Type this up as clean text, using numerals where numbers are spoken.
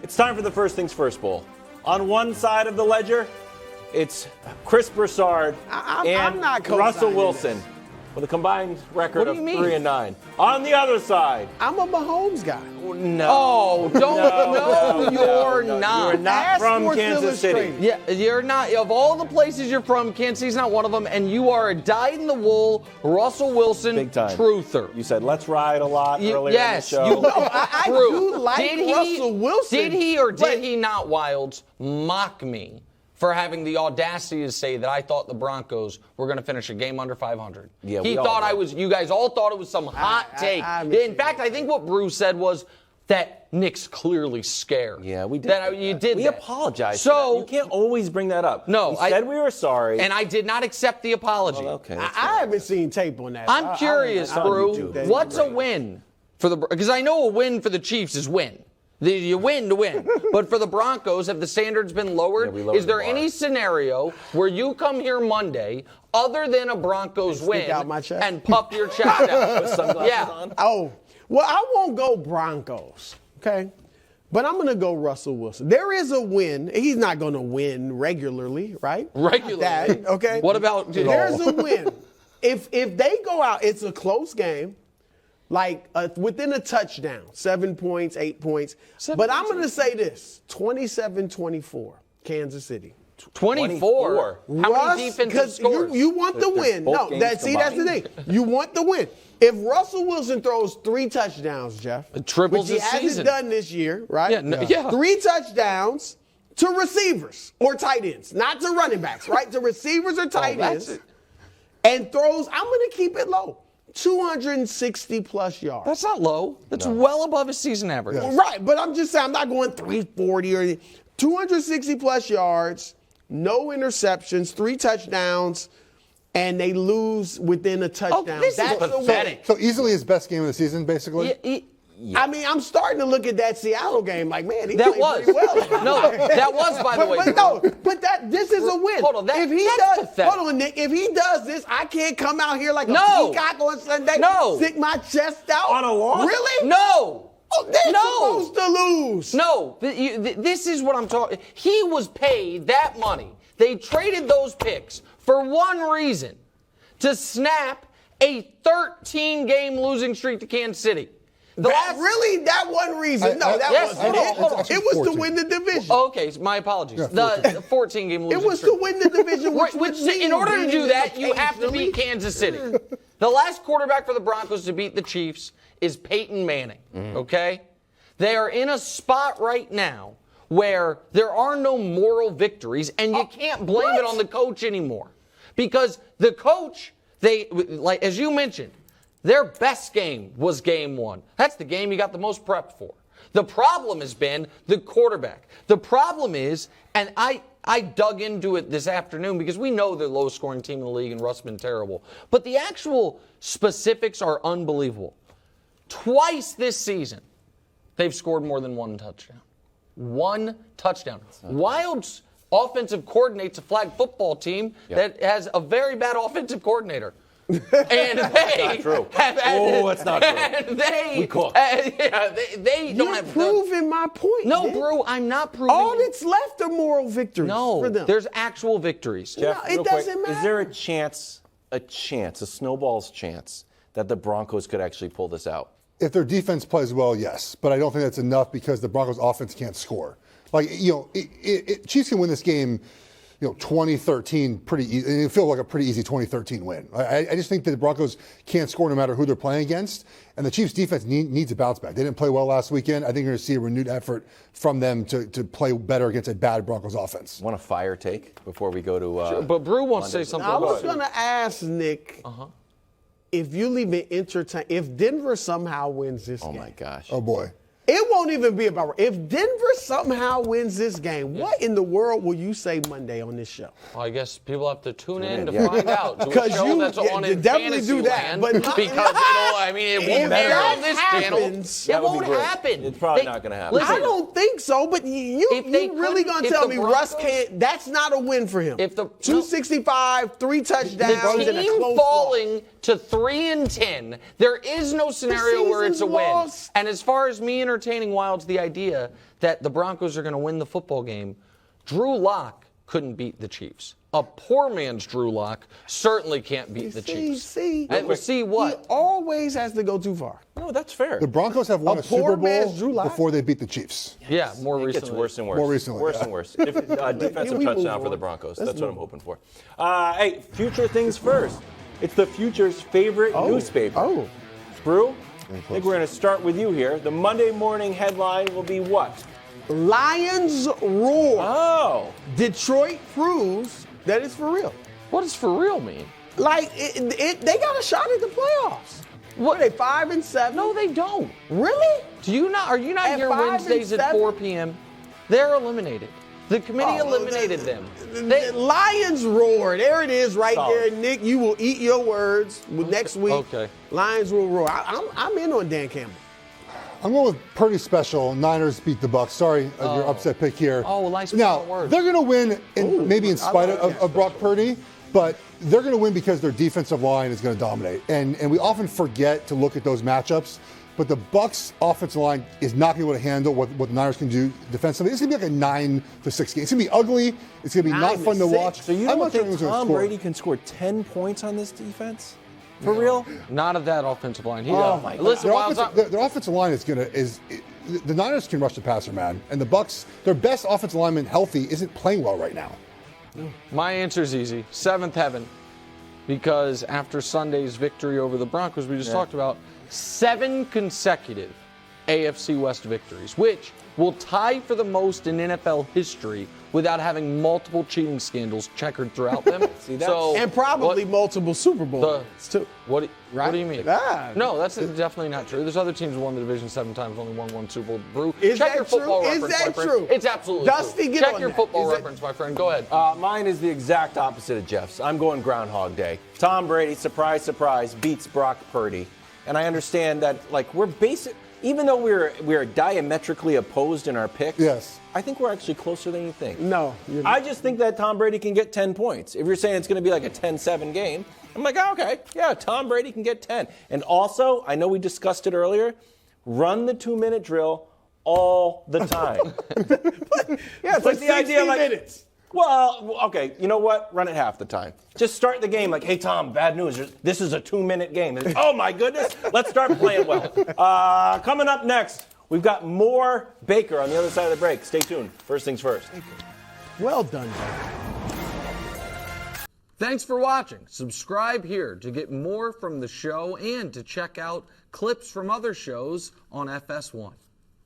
It's time for the First Things First Bowl. On one side of the ledger, it's Chris Broussard and Russell Wilson with a combined record of 3-9. On the other side, I'm a Mahomes guy. No. Oh, don't. You're not. You're not from Kansas City. Yeah, you're not. Of all the places you're from, Kansas City's not one of them, and you are a dyed-in-the-wool Russell Wilson Big time. truther. You said let's ride a lot earlier yes, in the show. I do like Russell Wilson. Did he or did he not, Wildes, mock me for having the audacity to say that I thought the Broncos were going to finish a game under 500? Yeah, he thought I was. You guys all thought it was some hot take. In fact, I think what Bruce said was that Nick's clearly scared. Yeah, we did. You did. We that. apologize. So you can't always bring that up. No, we said we were sorry, and I did not accept the apology. Well, okay, I haven't seen tape on that. I'm curious, Brew. What's a win for the? Because I know a win for the Chiefs is win. You win to win. But for the Broncos, have the standards been lowered? Is there any scenario where you come here Monday, other than a Broncos win, and puff your chest out? With sunglasses on? Oh, well, I won't go Broncos, okay? But I'm going to go Russell Wilson. There is a win. He's not going to win regularly, right? Regularly? Okay. What about? There's a win. If they go out, it's a close game. Like within a touchdown, 7 points, 8 points. But I'm going to say this, 27-24, Kansas City. 24? How many defensive scores? You want the win. No, that's the thing. You want the win. If Russell Wilson throws 3 touchdowns, Jeff, triples which he this season. hasn't done this year, right? Yeah. 3 touchdowns to receivers or tight ends, not to running backs, right? To receivers or tight ends. And throws, I'm going to keep it low. 260-plus yards. That's not low. That's well above his season average. Yes. Right, but I'm just saying I'm not going 340 or anything. 260-plus yards, no interceptions, 3 touchdowns, and they lose within a touchdown. This is pathetic. So easily his best game of the season, basically? Yeah. I mean, I'm starting to look at that Seattle game like, man, he played pretty well. No, that was, by the way. But this is a win. Hold on, if he does, hold on, Nick. If he does this, I can't come out here like a peacock on Sunday. Stick my chest out on a lawn. Really? No. Oh, they're supposed to lose. No, this is what I'm talking. He was paid that money. They traded those picks for one reason: to snap a 13-game losing streak to Kansas City. That one reason? No, that wasn't it. It was to win the division. Okay, my apologies. Yeah, the 14-game losing streak. It was to win the division, which in order to do that, you have to beat Kansas City. The last quarterback for the Broncos to beat the Chiefs is Peyton Manning, okay? They are in a spot right now where there are no moral victories, and you can't blame it on the coach anymore. Because the coach, like as you mentioned, their best game was game 1. That's the game you got the most prep for. The problem has been the quarterback. The problem is, and I dug into it this afternoon because we know they're the lowest scoring team in the league and Russ has been terrible. But the actual specifics are unbelievable. Twice this season, they've scored more than 1 touchdown. 1 touchdown. Wildes offensive coordinates a flag football team that has a very bad offensive coordinator. And they true. That's not true. And they don't have proving my point. No, bro, I'm not proving. All that's left are moral victories for them. There's actual victories. Jeff, it doesn't matter. Is there a snowball's chance that the Broncos could actually pull this out? If their defense plays well, yes. But I don't think that's enough because the Broncos offense can't score. Like, Chiefs can win this game, 2013 pretty easy. It feels like a pretty easy 2013 win. I just think that the Broncos can't score no matter who they're playing against. And the Chiefs defense needs a bounce back. They didn't play well last weekend. I think you're going to see a renewed effort from them to play better against a bad Broncos offense. Want a fire take before we go to sure, but Brew wants to say something I about was going to ask Nick if you leave it if Denver somehow wins this game. Oh, my gosh. Oh, boy. It won't even be about if Denver somehow wins this game. What in the world will you say Monday on this show? Well, I guess people have to tune in to find out. Because you definitely do that, but because it won't air on this channel. It won't happen. It's probably not going to happen. Listen, I don't think so. But you really going to tell me Russ can't? That's not a win for him. If the 265, 3 touchdowns, the and a team close falling to 3-10, there is no scenario where it's a win. And as far as me and entertaining, Wildes, the idea that the Broncos are going to win the football game. Drew Lock couldn't beat the Chiefs. A poor man's Drew Lock certainly can't beat the Chiefs. See what? He always has to go too far. No, that's fair. The Broncos have won a Super Bowl Lock? before they beat the Chiefs. Yeah, more It recently. gets worse and worse. More recently, Worse yeah. and worse. Defensive touchdown for the Broncos. That's what I'm hoping for. Hey, future things first. It's the future's favorite newspaper. Oh. Brew, I think we're going to start with you here. The Monday morning headline will be what? Lions roar. Oh. Detroit proves that it's for real. What does for real mean? Like, they got a shot at the playoffs. What are they, 5-7? No, they don't. Really? Are you not At here 5 Wednesdays and at 7? 4 p.m.? They're eliminated. The committee eliminated them. The Lions roar. There it is right Solid. there, Nick. You will eat your words next week. Okay. Lions will roar. I'm in on Dan Campbell. I'm going with Purdy special. Niners beat the Bucs. Sorry, your upset pick here. Oh, nice Now, word. they're going to win, maybe in spite of Brock Purdy, but they're going to win because their defensive line is going to dominate. And we often forget to look at those matchups. But the Bucs offensive line is not going to be able to handle what the Niners can do defensively. It's going to be like a 9-6 game. It's going to be ugly. It's going to be not fun to 9-6. watch. So you I'm don't not sure think anyone's gonna Tom score. Brady can score 10 points on this defense? For real? Not of that offensive line. Oh, my God. Listen, Their offensive line the Niners can rush the passer, man. And the Bucs, their best offensive lineman healthy isn't playing well right now. my answer is easy. Seventh heaven. Because after Sunday's victory over the Broncos we just talked about, 7 consecutive AFC West victories, which will tie for the most in NFL history without having multiple cheating scandals checkered throughout them. And probably multiple Super Bowls, too. What do you mean? Ah. No, that's definitely not true. There's other teams who won the division 7 times, only won 1 Super Bowl. Brew. Is Check that your football true? Is reference, that my friend. true? It's absolutely Dusty, true. get Check on your that. football Is that- reference, my friend. Go ahead. Mine is the exact opposite of Jeff's. I'm going Groundhog Day. Tom Brady, surprise, surprise, beats Brock Purdy. And I understand that, like, even though we're diametrically opposed in our picks, Yes. I think we're actually closer than you think. No, you're not. I just think that Tom Brady can get 10 points. If you're saying it's going to be like a 10-7 game, I'm like, oh, okay, yeah, Tom Brady can get 10. And also, I know we discussed it earlier, run the 2-minute drill all the time. Yeah, it's like the idea, 60 minutes. Well, okay, you know what? Run it half the time. Just start the game like, hey, Tom, bad news. This is a 2-minute game. Oh, my goodness. Let's start playing well. Coming up next, we've got more Baker on the other side of the break. Stay tuned. First things first. Well done, Jay. Thanks for watching. Subscribe here to get more from the show and to check out clips from other shows on FS1.